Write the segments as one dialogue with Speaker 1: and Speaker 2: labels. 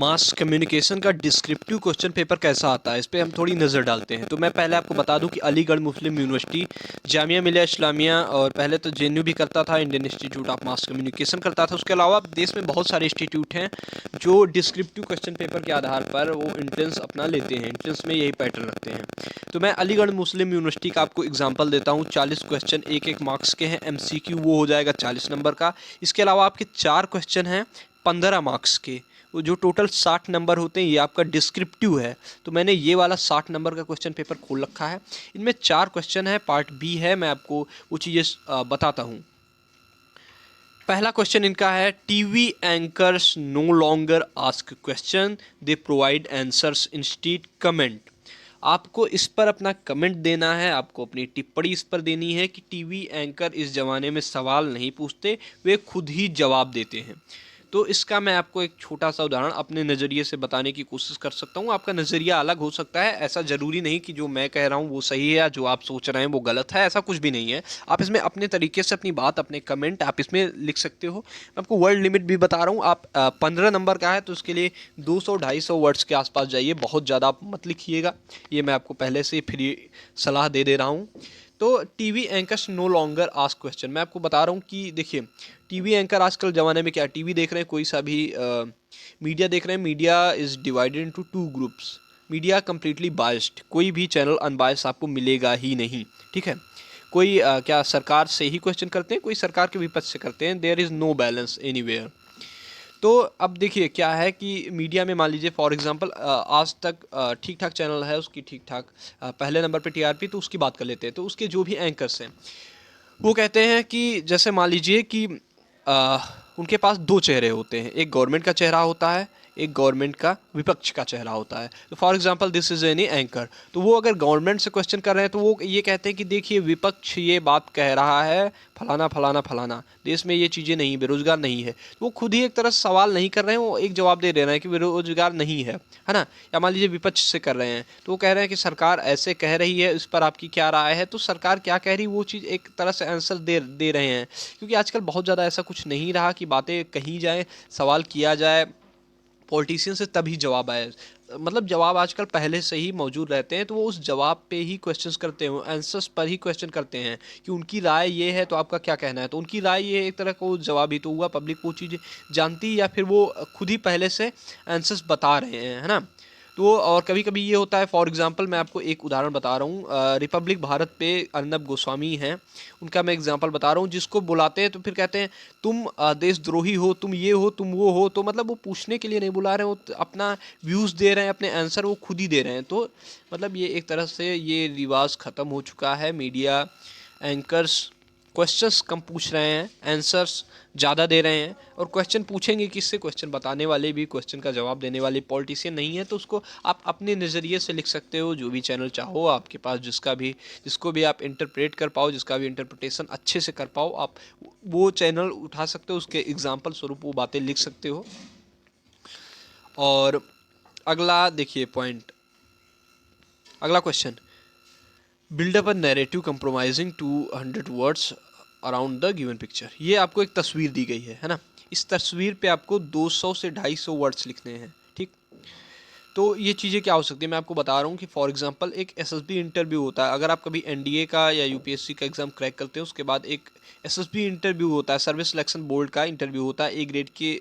Speaker 1: Mass communication का descriptive question paper कैसा आता है, इस पे हम थोड़ी नज़र डालते हैं। तो मैं पहले आपको बता दूं कि अलीगढ़ मुस्लिम यूनिवर्सिटी, जामिया मिलिया इस्लामिया और पहले तो जेएनयू भी करता था, Indian institute of mass communication करता था। उसके अलावा देश में बहुत सारे इंस्टीट्यूट हैं जो डिस्क्रिप्टिव क्वेश्चन पेपर के आधार पर वो एंट्रेंस अपना लेते हैं, एंट्रेंस में यही पैटर्न रखते हैं। तो मैं अलीगढ़ मुस्लिम यूनिवर्सिटी का आपको एग्जाम्पल देता हूँ। 40 क्वेश्चन एक मार्क्स के हैं, MCQ वो हो जाएगा 40 नंबर का। इसके अलावा आपके 4 क्वेश्चन हैं 15 मार्क्स के, वो जो टोटल 60 नंबर होते हैं, ये आपका डिस्क्रिप्टिव है। तो मैंने ये वाला 60 नंबर का क्वेश्चन पेपर खोल रखा है। इनमें 4 क्वेश्चन है, पार्ट बी है, मैं आपको वो चीज़ें बताता हूँ। पहला क्वेश्चन इनका है, TV anchors no longer ask question, they provide answers instead comment. आपको इस पर अपना कमेंट देना है, आपको अपनी टिप्पणी इस पर देनी है कि टीवी एंकर इस ज़माने में सवाल नहीं पूछते, वे खुद ही जवाब देते हैं। तो इसका मैं आपको एक छोटा सा उदाहरण अपने नज़रिए से बताने की कोशिश कर सकता हूँ। आपका नज़रिया अलग हो सकता है, ऐसा ज़रूरी नहीं कि जो मैं कह रहा हूँ वो सही है या जो आप सोच रहे हैं वो गलत है, ऐसा कुछ भी नहीं है। आप इसमें अपने तरीके से अपनी बात, अपने कमेंट आप इसमें लिख सकते हो। मैं आपको वर्ड लिमिट भी बता रहा हूँ। आप 15 नंबर का है तो उसके लिए 200-250 वर्ड्स के आसपास जाइए, बहुत ज़्यादा आप मत लिखिएगा, ये मैं आपको पहले से फ्री सलाह दे रहा हूँ। तो TV anchors no longer ask question, मैं आपको बता रहा हूँ कि देखिए, टीवी एंकर आजकल ज़माने में क्या, टीवी देख रहे हैं, कोई सा भी मीडिया देख रहे हैं, media is divided into 2 groups. Media completely biased, कोई भी चैनल अनबायस्ड आपको मिलेगा ही नहीं, ठीक है। कोई क्या सरकार से ही क्वेश्चन करते हैं, कोई सरकार के विपक्ष से करते हैं, there is no balance anywhere. तो अब देखिए क्या है कि मीडिया में मान लीजिए फॉर एग्जांपल आज तक ठीक ठाक चैनल है, उसकी ठीक ठाक पहले नंबर पे TRP, तो उसकी बात कर लेते हैं। तो उसके जो भी एंकर्स हैं वो कहते हैं कि जैसे मान लीजिए कि आ, उनके पास 2 चेहरे होते हैं, एक गवर्नमेंट का चेहरा होता है, एक गवर्नमेंट का विपक्ष का चेहरा होता है। तो for example this is any anchor, तो वो अगर गवर्नमेंट से क्वेश्चन कर रहे हैं तो वो ये कहते हैं कि देखिए विपक्ष ये बात कह रहा है, फलाना फलाना फलाना, देश में ये चीज़ें नहीं, बेरोजगार नहीं है। तो वो खुद ही एक तरह से सवाल नहीं कर रहे हैं, वो एक जवाब दे रहे हैं कि बेरोजगार नहीं है ना। या मान लीजिए विपक्ष से कर रहे हैं तो वो कह रहे हैं कि सरकार ऐसे कह रही है, इस पर आपकी क्या राय है। तो सरकार क्या कह रही है वो चीज़ एक तरह से आंसर दे रहे हैं, क्योंकि आजकल बहुत ज़्यादा ऐसा कुछ नहीं रहा कि बातें कही जाए, सवाल किया जाए पॉलिटिशियन से तभी जवाब आए। मतलब जवाब आजकल पहले से ही मौजूद रहते हैं, तो वो उस जवाब पे ही क्वेश्चंस करते हैं, आंसर्स पर ही क्वेश्चन करते हैं कि उनकी राय ये है तो आपका क्या कहना है। तो उनकी राय ये एक तरह का वो जवाब ही तो हुआ, पब्लिक वो चीज़ जानती या फिर वो खुद ही पहले से आंसर्स बता रहे हैं, है ना। तो और कभी कभी ये होता है, फॉर एग्जांपल मैं आपको एक उदाहरण बता रहा हूँ, रिपब्लिक भारत पे अर्नब गोस्वामी हैं, उनका मैं एग्जांपल बता रहा हूँ। जिसको बुलाते हैं तो फिर कहते हैं तुम देशद्रोही हो, तुम ये हो, तुम वो हो। तो मतलब वो पूछने के लिए नहीं बुला रहे, वो अपना व्यूज़ दे रहे हैं, अपने आंसर वो खुद ही दे रहे हैं। तो मतलब ये एक तरह से ये रिवाज ख़त्म हो चुका है। मीडिया एंकर्स क्वेश्चंस कम पूछ रहे हैं, आंसर्स ज़्यादा दे रहे हैं। और क्वेश्चन पूछेंगे किससे, क्वेश्चन बताने वाले भी, क्वेश्चन का जवाब देने वाले पॉलिटिशियन नहीं है। तो उसको आप अपने नज़रिए से लिख सकते हो, जो भी चैनल चाहो आपके पास, जिसको भी आप इंटरप्रेट कर पाओ, जिसका भी इंटरप्रिटेशन अच्छे से कर पाओ, आप वो चैनल उठा सकते हो, उसके एग्जाम्पल स्वरूप वो बातें लिख सकते हो। और अगला देखिए पॉइंट, अगला question, buildup a narrative compromising 200 words around the given picture. ये आपको एक तस्वीर दी गई है ना। इस तस्वीर पे आपको 200 से 250 वर्ड्स लिखने हैं, ठीक। तो ये चीज़ें क्या हो सकती है, मैं आपको बता रहा हूँ कि फॉर एग्जांपल एक SSB इंटरव्यू होता है। अगर आप कभी NDA का या UPSC का एग्ज़ाम क्रैक करते हो, उसके बाद एक SSB इंटरव्यू होता है, सर्विस सिलेक्शन बोर्ड का इंटरव्यू होता है, A ग्रेड के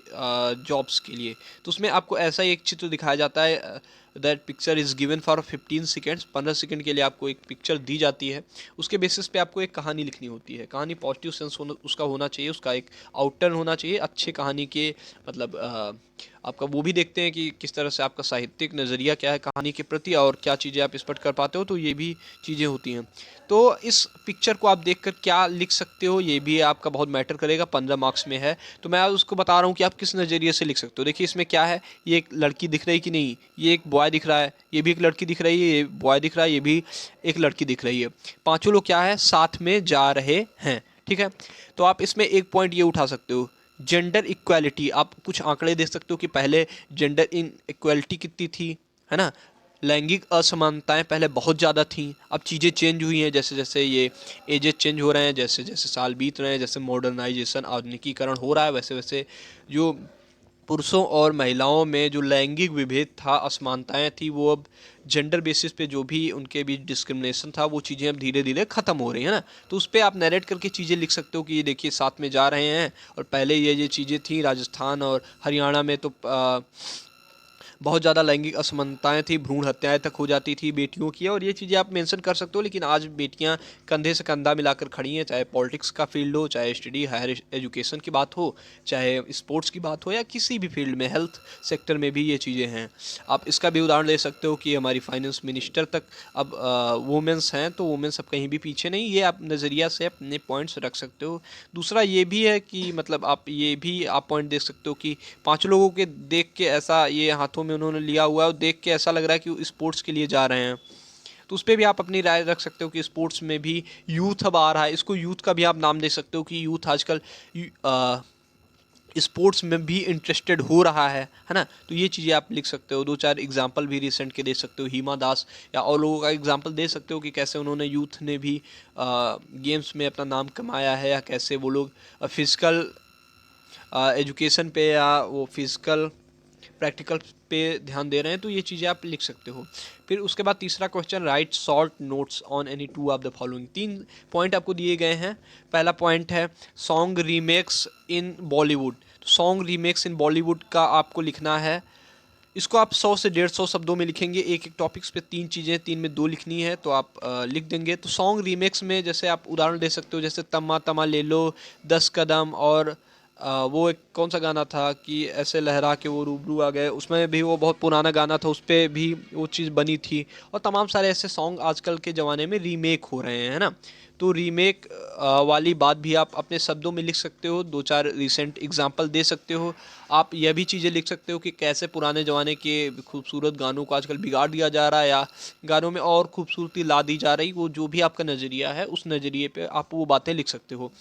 Speaker 1: जॉब्स के लिए। तो उसमें आपको ऐसा ही एक चित्र दिखाया जाता है, that picture is given for 15 seconds, 15 second के लिए आपको एक पिक्चर दी जाती है। उसके बेसिस पे आपको एक कहानी लिखनी होती है। कहानी पॉजिटिव सेंस उसका होना चाहिए, उसका एक आउटटर्न होना चाहिए अच्छे कहानी के, मतलब आपका वो भी देखते हैं कि किस तरह से आपका साहित्यिक नज़रिया क्या है कहानी के प्रति, और क्या चीज़ें आप स्पष्ट कर पाते हो। तो ये भी चीज़ें होती हैं। तो इस पिक्चर को आप देखकर क्या लिख सकते हो, ये भी आपका बहुत मैटर करेगा, 15 मार्क्स में है। तो मैं उसको बता रहा हूँ कि आप किस नज़रिए से लिख सकते हो। देखिए इसमें क्या है, ये एक लड़की दिख रही कि नहीं, ये एक बॉय दिख रहा है, ये भी एक लड़की दिख रही है, ये बॉय दिख रहा है, ये भी एक लड़की दिख रही है। पाँचों लोग क्या है, साथ में जा रहे हैं, ठीक है। तो आप इसमें एक पॉइंट ये उठा सकते हो, जेंडर इक्वालिटी। आप कुछ आंकड़े देख सकते हो कि पहले जेंडर इन इक्वालिटी कितनी थी, है ना। लैंगिक असमानताएं पहले बहुत ज़्यादा थीं, अब चीज़ें चेंज हुई हैं, जैसे जैसे ये एजेस चेंज हो रहे हैं, जैसे जैसे साल बीत रहे हैं, जैसे मॉडर्नाइजेशन आधुनिकीकरण हो रहा है, वैसे वैसे जो पुरुषों और महिलाओं में जो लैंगिक विभेद था, असमानताएं थी, वो अब जेंडर बेसिस पे जो भी उनके बीच डिस्क्रिमिनेशन था, वो चीज़ें अब धीरे धीरे ख़त्म हो रही है ना। तो उस पर आप नरेट करके चीज़ें लिख सकते हो कि ये देखिए साथ में जा रहे हैं, और पहले ये चीज़ें थी राजस्थान और हरियाणा में तो बहुत ज़्यादा लैंगिक असमानताएं थी, भ्रूण हत्याएं तक हो जाती थी बेटियों की, और ये चीज़ें आप मेंशन कर सकते हो। लेकिन आज बेटियां कंधे से कंधा मिलाकर खड़ी हैं, चाहे पॉलिटिक्स का फील्ड हो, चाहे स्टडी हायर एजुकेशन की बात हो, चाहे स्पोर्ट्स की बात हो, या किसी भी फील्ड में, हेल्थ सेक्टर में भी ये चीज़ें हैं। आप इसका भी उदाहरण ले सकते हो कि हमारी फाइनेंस मिनिस्टर तक अब वुमेंस हैं, तो वुमेंस अब कहीं भी पीछे नहीं। ये आप नज़रिया से अपने पॉइंट्स रख सकते हो। दूसरा ये भी है कि मतलब आप ये भी आप पॉइंट देख सकते हो कि 5 लोगों के देख के ऐसा ये हाथों में उन्होंने लिया हुआ है, और देख के ऐसा लग रहा है कि वो स्पोर्ट्स के लिए जा रहे हैं। तो उस पर भी आप अपनी राय रख सकते हो कि स्पोर्ट्स में भी यूथ अब आ रहा है। इसको यूथ का भी आप नाम दे सकते हो कि यूथ आजकल स्पोर्ट्स में भी इंटरेस्टेड हो रहा है ना। तो ये चीज़ें आप लिख सकते हो। 2-4 एग्जांपल भी रिसेंट के दे सकते हो, हिमा दास या और लोगों का एग्जांपल दे सकते हो कि कैसे उन्होंने यूथ ने भी गेम्स में अपना नाम कमाया है, या कैसे वो लोग फिजिकल एजुकेशन पे या वो फिजिकल प्रैक्टिकल पे ध्यान दे रहे हैं। तो ये चीज़ें आप लिख सकते हो। फिर उसके बाद तीसरा question, right short notes on any 2 of the following. 3 point आपको दिए गए हैं। पहला पॉइंट है सॉन्ग रीमेक्स इन बॉलीवुड। सॉन्ग रीमेक्स इन बॉलीवुड का आपको लिखना है। इसको आप 100 से 150 शब्दों में लिखेंगे। एक एक टॉपिक्स पे 3 चीज़ें, 3 में 2 लिखनी है, तो आप लिख देंगे। तो सॉन्ग रीमेक्स में जैसे आप उदाहरण दे सकते हो, जैसे तम्मा तम्मा ले लो, 10 कदम, और वो एक कौन सा गाना था कि ऐसे लहरा के वो रूबरू आ गए, उसमें भी वो बहुत पुराना गाना था, उस पर भी वो चीज़ बनी थी। और तमाम सारे ऐसे सॉन्ग आजकल के ज़माने में रीमेक हो रहे हैं, है ना। तो रीमेक वाली बात भी आप अपने शब्दों में लिख सकते हो। 2-4 रिसेंट एग्जांपल दे सकते हो। आप यह भी चीज़ें लिख सकते हो कि कैसे पुराने ज़माने के खूबसूरत गानों को आजकल बिगाड़ दिया जा रहा है, या गानों में और खूबसूरती ला दी जा रही। वो जो भी आपका नज़रिया है, उस नज़रिए पे आप वो बातें लिख सकते हो।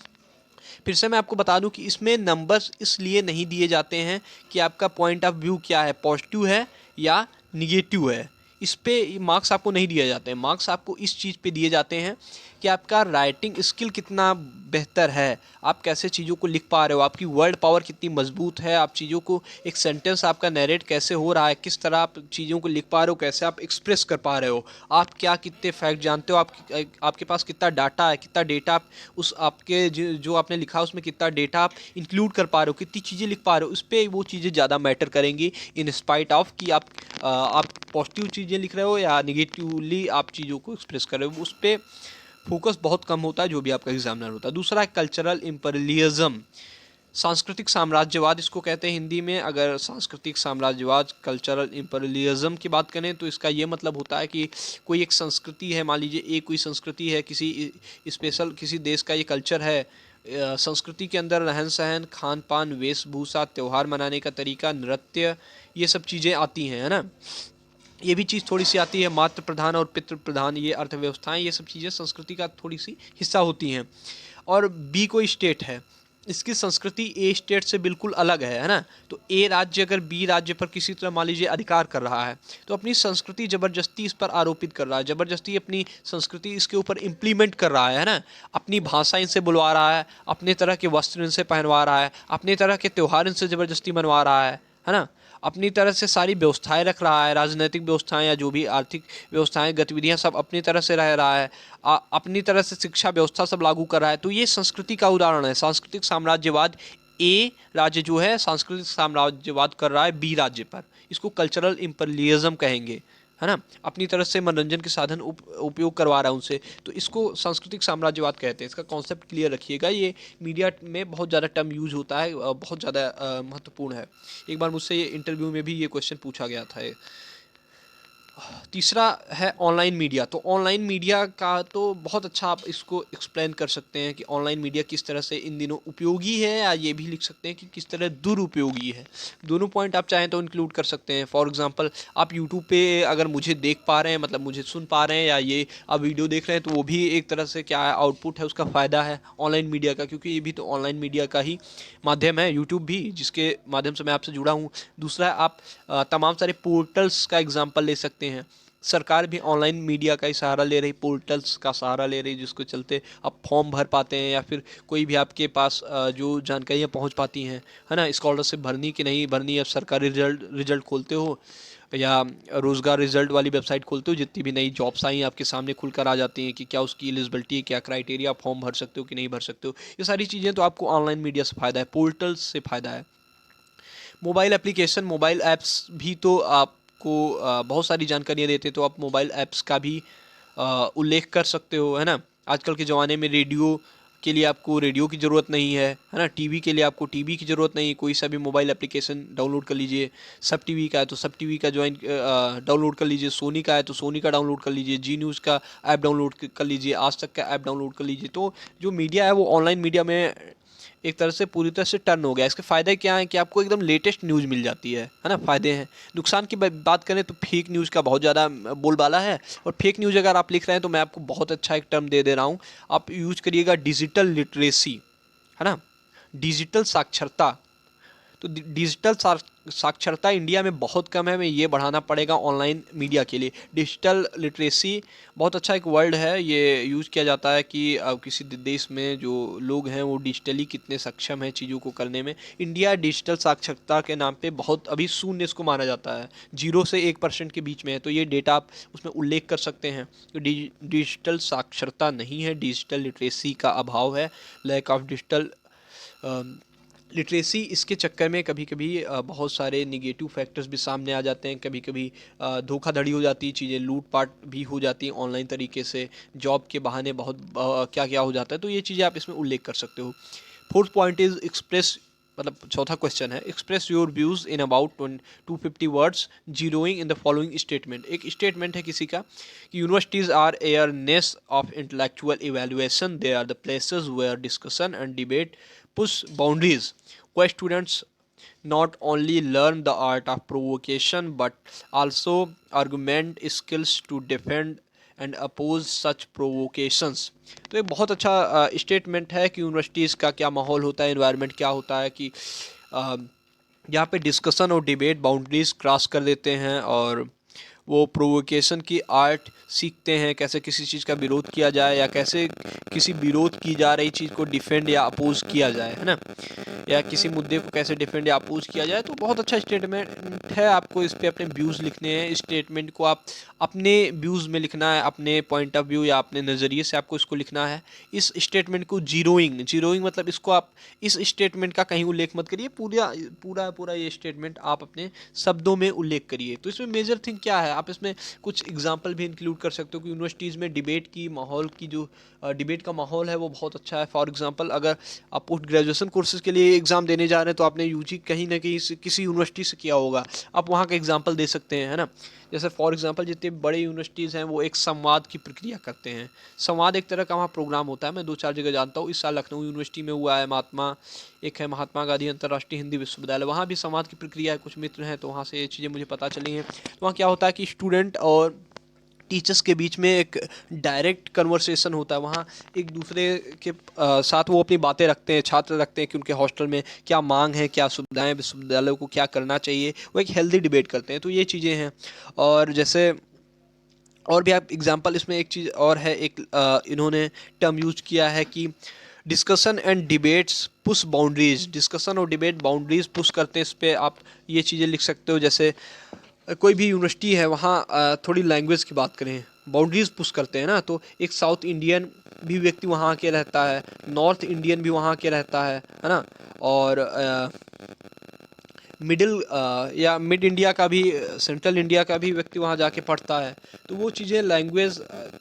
Speaker 1: फिर से मैं आपको बता दूं कि इसमें नंबर्स इसलिए नहीं दिए जाते हैं कि आपका पॉइंट ऑफ व्यू क्या है, पॉजिटिव है या निगेटिव है। इस पे मार्क्स आपको नहीं दिए जाते हैं। मार्क्स आपको इस चीज़ पे दिए जाते हैं कि आपका राइटिंग स्किल कितना बेहतर है, आप कैसे चीज़ों को लिख पा रहे हो, आपकी वर्ड पावर कितनी मजबूत है, आप चीज़ों को, एक सेंटेंस आपका नरेट कैसे हो रहा है, किस तरह आप चीज़ों को लिख पा रहे हो, कैसे आप एक्सप्रेस कर पा रहे हो, आप क्या कितने फैक्ट जानते हो, आपके पास कितना डाटा है, कितना डेटा आप उस आपके जो आपने लिखा उसमें कितना डेटा आप इंक्लूड कर पा रहे हो, कितनी चीज़ें लिख पा रहे हो। उस पर वो चीज़ें ज़्यादा मैटर करेंगी, इन स्पाइट ऑफ कि आप पॉजिटिव चीज़ें लिख रहे हो या निगेटिवली आप चीज़ों को एक्सप्रेस कर रहे हो। उस पर फोकस बहुत कम होता है जो भी आपका एग्जामिनर होता है। दूसरा है कल्चरल इम्पीरियलिज्म, सांस्कृतिक साम्राज्यवाद इसको कहते हैं हिंदी में। अगर सांस्कृतिक साम्राज्यवाद, कल्चरल इम्पीरियलिज्म की बात करें तो इसका ये मतलब होता है कि कोई एक संस्कृति है, मान लीजिए एक कोई संस्कृति है, किसी स्पेशल किसी देश का ये कल्चर है, संस्कृति के अंदर रहन सहन, खान पान, वेशभूषा, त्यौहार मनाने का तरीका, नृत्य, ये सब चीज़ें आती हैं, है ना। ये भी चीज़ थोड़ी सी आती है, मातृ प्रधान और पितृ प्रधान ये अर्थव्यवस्थाएं, ये सब चीज़ें संस्कृति का थोड़ी सी हिस्सा होती हैं। और बी कोई स्टेट है, इसकी संस्कृति ए स्टेट से बिल्कुल अलग है ना। तो ए राज्य अगर बी राज्य पर किसी तरह मान लीजिए अधिकार कर रहा है, तो अपनी संस्कृति ज़बरदस्ती इस पर आरोपित कर रहा है, ज़बरदस्ती अपनी संस्कृति इसके ऊपर इम्प्लीमेंट कर रहा है ना। अपनी भाषा इनसे बुलवा रहा है, अपने तरह के वस्त्र इनसे पहनवा रहा है, अपने तरह के त्यौहार इनसे ज़बरदस्ती मनवा रहा है ना। अपनी तरह से सारी व्यवस्थाएं रख रहा है, राजनीतिक व्यवस्थाएं या जो भी आर्थिक व्यवस्थाएं, गतिविधियां सब अपनी तरह से रह रहा है, अपनी तरह से शिक्षा व्यवस्था सब लागू कर रहा है। तो ये संस्कृति का उदाहरण है। सांस्कृतिक साम्राज्यवाद, ए राज्य जो है सांस्कृतिक साम्राज्यवाद कर रहा है बी राज्य पर, इसको कल्चरल इम्पीरियलिज्म कहेंगे, है ना। अपनी तरफ से मनोरंजन के साधन उपयोग करवा रहा है उनसे, तो इसको सांस्कृतिक साम्राज्यवाद कहते हैं। इसका कॉन्सेप्ट क्लियर रखिएगा, ये मीडिया में बहुत ज़्यादा टर्म यूज होता है, बहुत ज़्यादा महत्वपूर्ण है। एक बार मुझसे ये इंटरव्यू में भी ये क्वेश्चन पूछा गया था। तीसरा है ऑनलाइन मीडिया। तो ऑनलाइन मीडिया का तो बहुत अच्छा आप इसको एक्सप्लेन कर सकते हैं कि ऑनलाइन मीडिया किस तरह से इन दिनों उपयोगी है, या ये भी लिख सकते हैं कि किस तरह दुरुपयोगी है। दोनों पॉइंट आप चाहें तो इंक्लूड कर सकते हैं। फॉर एग्जांपल आप यूट्यूब पे अगर मुझे देख पा रहे हैं, मतलब मुझे सुन पा रहे हैं, या ये आप वीडियो देख रहे हैं, तो वो भी एक तरह से क्या है, आउटपुट है, उसका फ़ायदा है ऑनलाइन मीडिया का, क्योंकि ये भी तो ऑनलाइन मीडिया का ही माध्यम है, यूट्यूब भी, जिसके माध्यम से मैं आपसे जुड़ा हूँ। दूसरा आप तमाम सारे पोर्टल्स का एग्जाम्पल ले सकते हैं। सरकार भी ऑनलाइन मीडिया का ही सहारा ले रही, पोर्टल्स का सहारा ले रही, जिसको चलते आप फॉर्म भर पाते हैं या फिर कोई भी आपके पास जो जानकारियाँ पहुंच पाती हैं, है ना, स्कॉलरशिप भरनी कि नहीं भरनी, अब सरकारी रिजल्ट खोलते हो या रोज़गार रिजल्ट वाली वेबसाइट खोलते हो, जितनी भी नई जॉब्स आई आपके सामने खुलकर आ जाती हैं कि क्या उसकी एलिजिबिलिटी है, क्या क्राइटेरिया, फॉर्म भर सकते हो कि नहीं भर सकते हो। ये सारी चीज़ें तो आपको ऑनलाइन मीडिया से फ़ायदा है, पोर्टल्स से फ़ायदा है। मोबाइल एप्लीकेशन, मोबाइल ऐप्स भी तो आपको बहुत सारी जानकारियाँ देते हैं, तो आप मोबाइल ऐप्स का भी उल्लेख कर सकते हो, है ना। आजकल के ज़माने में रेडियो के लिए आपको रेडियो की ज़रूरत नहीं है ना, टीवी के लिए आपको टीवी की ज़रूरत नहीं, कोई सा भी मोबाइल एप्लीकेशन डाउनलोड कर लीजिए। सब टीवी का है तो सब टीवी का डाउनलोड कर लीजिए, सोनी का है तो सोनी का डाउनलोड कर लीजिए, जी न्यूज़ का ऐप डाउनलोड कर लीजिए, आज तक का ऐप डाउनलोड कर लीजिए। तो जो मीडिया है वो ऑनलाइन मीडिया में एक तरह से पूरी तरह से टर्न हो गया। इसके फ़ायदे क्या हैं कि आपको एकदम लेटेस्ट न्यूज़ मिल जाती है ना, फ़ायदे हैं। नुकसान की बात करें तो फेक न्यूज़ का बहुत ज़्यादा बोलबाला है, और फेक न्यूज़ अगर आप लिख रहे हैं तो मैं आपको बहुत अच्छा एक टर्म दे रहा हूँ, आप यूज करिएगा डिजिटल लिटरेसी, है ना, डिजिटल साक्षरता। तो डिजिटल साक्षरता इंडिया में बहुत कम है, हमें ये बढ़ाना पड़ेगा ऑनलाइन मीडिया के लिए। डिजिटल लिटरेसी बहुत अच्छा एक वर्ड है, ये यूज़ किया जाता है कि किसी देश में जो लोग हैं वो डिजिटली कितने सक्षम हैं चीज़ों को करने में। इंडिया डिजिटल साक्षरता के नाम पे बहुत अभी शून्य इसको माना जाता है, 0 से 1% के बीच में है। तो ये डेटा आप उसमें उल्लेख कर सकते हैं। तो डिजिटल साक्षरता नहीं है, डिजिटल लिटरेसी का अभाव है, लैक ऑफ डिजिटल लिटरेसी। इसके चक्कर में कभी कभी बहुत सारे निगेटिव फैक्टर्स भी सामने आ जाते हैं। कभी कभी धोखाधड़ी हो जाती है, चीज़ें लूटपाट भी हो जाती हैं ऑनलाइन तरीके से, जॉब के बहाने बहुत क्या क्या हो जाता है। तो ये चीज़ें आप इसमें उल्लेख कर सकते हो। फोर्थ पॉइंट इज एक्सप्रेस, मतलब चौथा क्वेश्चन है, express your views in about 250 words zeroing in the following statement. एक स्टेटमेंट है किसी का कि universities are arenas of intellectual evaluation, they are the places where discussion and debate push boundaries, where students not only learn the art of provocation but also argument skills to defend and oppose such provocations। तो ये बहुत अच्छा statement है कि universities का क्या माहौल होता है, इन्वायरमेंट क्या होता है कि यहाँ पे डिस्कशन और डिबेट बाउंड्रीज क्रॉस कर देते हैं, और वो प्रोवोकेशन की आर्ट सीखते हैं, कैसे किसी चीज़ का विरोध किया जाए या कैसे किसी विरोध की जा रही चीज़ को डिफेंड या अपोज किया जाए, है ना, या किसी मुद्दे को कैसे डिफेंड या अपोज किया जाए। तो बहुत अच्छा स्टेटमेंट है, आपको इस पे अपने व्यूज़ लिखने हैं। स्टेटमेंट को आप अपने व्यूज़ में लिखना है, अपने पॉइंट ऑफ व्यू या अपने नज़रिए से आपको इसको लिखना है। इस स्टेटमेंट को जीरोइंग मतलब इसको आप इस स्टेटमेंट का कहीं उल्लेख मत करिए, पूरा पूरा पूरा ये स्टेटमेंट आप अपने शब्दों में उल्लेख करिए। तो इसमें मेजर थिंग क्या है, आप इसमें कुछ एग्जाम्पल भी इंक्लूड कर सकते हो कि यूनिवर्सिटीज़ में डिबेट की माहौल की जो डिबेट का माहौल है वो बहुत अच्छा है। फॉर एग्जांपल अगर आप पोस्ट ग्रेजुएशन कोर्सेज के लिए एग्ज़ाम देने जा रहे हैं तो आपने यूजी कहीं ना कहीं से किसी यूनिवर्सिटी से किया होगा, आप वहाँ का एग्जांपल दे सकते हैं, है ना। जैसे फॉर एग्जांपल जितने बड़े यूनिवर्सिटीज़ हैं वो एक संवाद की प्रक्रिया करते हैं। संवाद एक तरह का वहाँ प्रोग्राम होता है, मैं 2-4 जगह जानता हूँ। इस साल लखनऊ यूनिवर्सिटी में हुआ है, एक है महात्मा गांधी अंतर्राष्ट्रीय हिंदी विश्वविद्यालय, वहाँ भी संवाद की प्रक्रिया है। कुछ मित्र हैं तो वहाँ से ये चीज़ें मुझे पता चली हैं। तो वहाँ क्या होता है कि स्टूडेंट और टीचर्स के बीच में एक डायरेक्ट कन्वर्सेशन होता है। वहाँ एक दूसरे के साथ वो अपनी बातें रखते हैं, छात्र रखते हैं कि उनके हॉस्टल में क्या मांग है, क्या सुविधाएं, विश्वविद्यालय को क्या करना चाहिए, वो एक हेल्दी डिबेट करते हैं। तो ये चीज़ें हैं। और जैसे और भी आप एग्जांपल, इसमें एक चीज़ और है, एक इन्होंने टर्म यूज किया है कि discussion and debates push boundaries. Discussion और डिबेट बाउंड्रीज पुश करते हैं, इस पर आप ये चीज़ें लिख सकते हो। जैसे कोई भी यूनिवर्सिटी है वहाँ थोड़ी लैंग्वेज की बात करें, बाउंड्रीज पुश करते हैं ना, तो एक साउथ इंडियन भी व्यक्ति वहाँ के रहता है, नॉर्थ इंडियन भी वहाँ के रहता है ना, और या मिड इंडिया का भी, सेंट्रल इंडिया का भी व्यक्ति वहाँ जाके पढ़ता है। तो वो चीज़ें, लैंग्वेज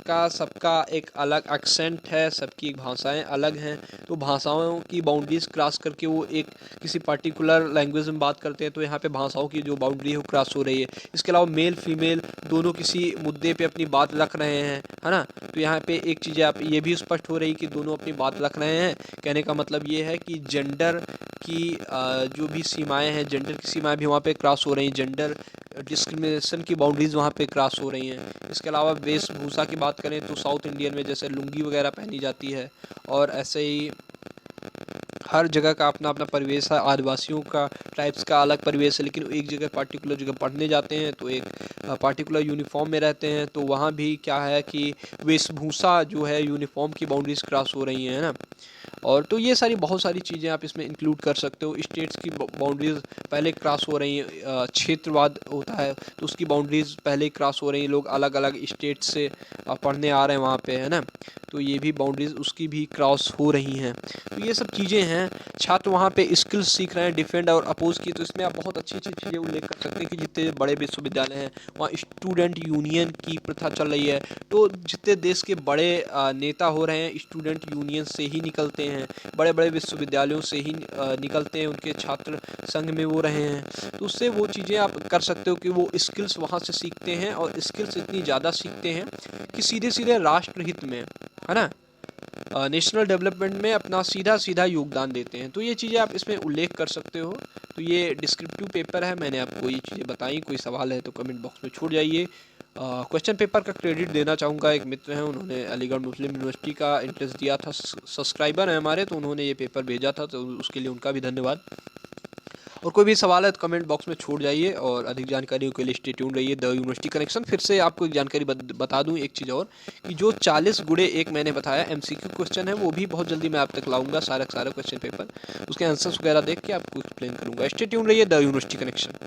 Speaker 1: का सबका एक अलग एक्सेंट है, सबकी भाषाएं अलग हैं। तो भाषाओं की बाउंड्रीज क्रॉस करके वो एक किसी पर्टिकुलर लैंग्वेज में बात करते हैं, तो यहाँ पे भाषाओं की जो बाउंड्री है वो क्रॉस हो रही है। इसके अलावा मेल फीमेल दोनों किसी मुद्दे पे अपनी बात रख रहे हैं, है ना। तो यहाँ पे एक चीज़ आप ये भी स्पष्ट हो रही कि दोनों अपनी बात रख रहे हैं। कहने का मतलब ये है कि जेंडर की जो भी सीमाएं हैं, जेंडर की सीमाएं भी वहाँ पे क्रॉस हो रही हैं, जेंडर डिस्क्रिमिनेशन की बाउंड्रीज वहाँ पे क्रॉस हो रही हैं। इसके अलावा वेशभूषा की बात करें तो साउथ इंडियन में जैसे लुंगी वगैरह पहनी जाती है, और ऐसे ही हर जगह का अपना अपना परिवेश है, आदिवासियों का ट्राइब्स का अलग परिवेश है, लेकिन एक जगह पार्टिकुलर जगह पढ़ने जाते हैं तो एक पार्टिकुलर यूनिफॉर्म में रहते हैं, तो वहाँ भी क्या है कि वेशभूषा जो है यूनिफॉर्म की बाउंड्रीज क्रॉस हो रही हैं, है ना। और तो ये सारी बहुत सारी चीज़ें आप इसमें इंक्लूड कर सकते हो। स्टेट्स की बाउंड्रीज पहले क्रॉस हो रही हैं, क्षेत्रवाद होता है तो उसकी बाउंड्रीज पहले क्रॉस हो रही हैं, लोग अलग अलग स्टेट से पढ़ने आ रहे हैं वहाँ पे, है ना। तो ये भी बाउंड्रीज उसकी भी क्रॉस हो रही हैं। तो ये सब चीज़ें हैं। छात्र वहाँ पे स्किल्स सीख रहे हैं, डिफेंड और अपोज की, तो इसमें आप बहुत अच्छी अच्छी चीज़ें उल्लेख कर सकते हैं कि जितने बड़े विश्वविद्यालय हैं वहाँ स्टूडेंट यूनियन की प्रथा चल रही है। तो जितने देश के बड़े नेता हो रहे हैं स्टूडेंट यूनियन से ही निकलते हैं, बड़े बड़े विश्वविद्यालयों से ही निकलते हैं, उनके छात्र संघ में वो रहे हैं। तो उससे वो चीज़ें आप कर सकते हो कि वो स्किल्स वहाँ से सीखते हैं, और स्किल्स इतनी ज़्यादा सीखते हैं कि सीधे सीधे राष्ट्र हित में, है ना, नेशनल डेवलपमेंट में अपना सीधा सीधा योगदान देते हैं। तो ये चीज़ें आप इसमें उल्लेख कर सकते हो। तो ये डिस्क्रिप्टिव पेपर है, मैंने आपको ये चीज़ें बताई। कोई सवाल है तो कमेंट बॉक्स में छोड़ जाइए। क्वेश्चन पेपर का क्रेडिट देना चाहूँगा, एक मित्र हैं उन्होंने अलीगढ़ मुस्लिम यूनिवर्सिटी का इंटरेस्ट दिया था, सब्सक्राइबर है हमारे, तो उन्होंने ये पेपर भेजा था, तो उसके लिए उनका भी धन्यवाद। और कोई भी सवाल है तो कमेंट बॉक्स में छोड़ जाइए, और अधिक जानकारी के लिए स्टे ट्यून रहिए द यूनिवर्सिटी कनेक्शन। फिर से आपको एक जानकारी बता दूं, एक चीज़ और, कि जो 40 गुणे एक मैंने बताया एमसीक्यू क्वेश्चन है, वो भी बहुत जल्दी मैं आप तक लाऊंगा, सारा क्वेश्चन पेपर, उसके आंसर्स वगैरह देख के आपको एक्सप्लेन करूंगा। स्टे ट्यून रहिए द यूनिवर्सिटी कनेक्शन।